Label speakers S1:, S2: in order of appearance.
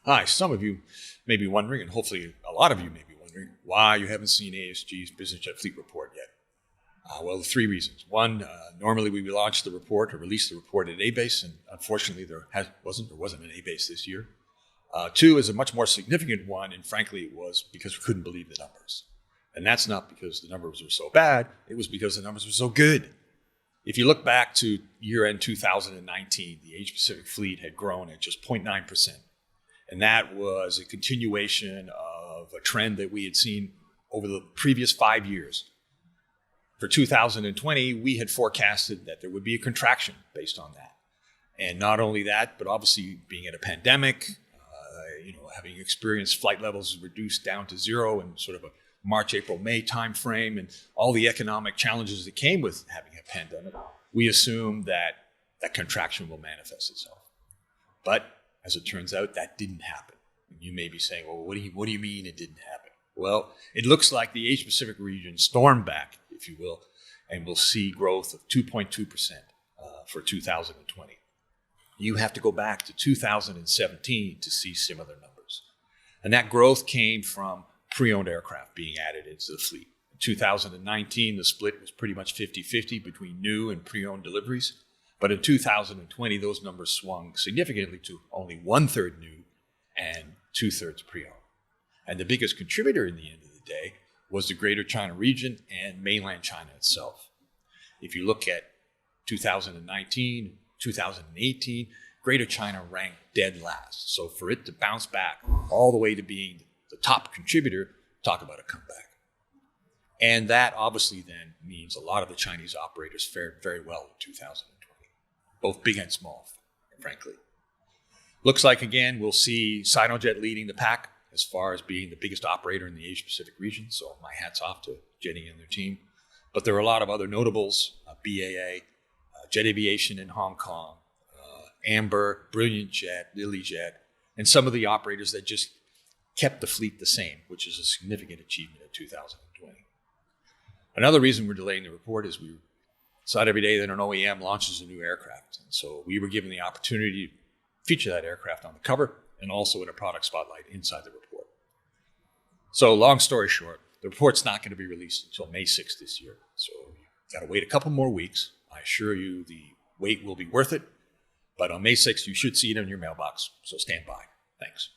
S1: Hi, some of you may be wondering, and hopefully a lot of you may be wondering, why you haven't seen ASG's Business Jet Fleet Report yet. Well, three reasons. One, normally we would launch the report or release the report at ABACE, and unfortunately there wasn't an ABACE this year. Two is a much more significant one, and frankly it was because we couldn't believe the numbers. And that's not because the numbers were so bad, it was because the numbers were so good. If you look back to year-end 2019, the Asia-Pacific fleet had grown at just 0.9%. And that was a continuation of a trend that we had seen over the previous 5 years. For 2020, we had forecasted that there would be a contraction based on that. And not only that, but obviously being in a pandemic, having experienced flight levels reduced down to zero in sort of a March, April, May timeframe, and all the economic challenges that came with having a pandemic, we assumed that that contraction will manifest itself. But as it turns out, that didn't happen. And you may be saying, well, what do you mean it didn't happen? Well, it looks like the Asia-Pacific region stormed back, if you will, and we'll see growth of 2.2% for 2020. You have to go back to 2017 to see similar numbers. And that growth came from pre-owned aircraft being added into the fleet. In 2019, the split was pretty much 50-50 between new and pre-owned deliveries. But in 2020, those numbers swung significantly to only 1/3 new and 2/3 pre-owned. And the biggest contributor in the end of the day was the Greater China region and mainland China itself. If you look at 2019, 2018, Greater China ranked dead last. So for it to bounce back all the way to being the top contributor, talk about a comeback. And that obviously then means a lot of the Chinese operators fared very well in 2020, both big and small, frankly. Looks like, again, we'll see Sinojet leading the pack as far as being the biggest operator in the Asia-Pacific region. So my hat's off to Jetty and their team. But there are a lot of other notables, BAA, Jet Aviation in Hong Kong, Amber, Brilliant Jet, Lily Jet, and some of the operators that just kept the fleet the same, which is a significant achievement in 2020. Another reason we're delaying the report is we saw every day that an OEM launches a new aircraft. And so we were given the opportunity to feature that aircraft on the cover and also in a product spotlight inside the report. So long story short, the report's not going to be released until May 6th this year. So you've got to wait a couple more weeks. I assure you the wait will be worth it. But on May 6th, you should see it in your mailbox. So stand by. Thanks.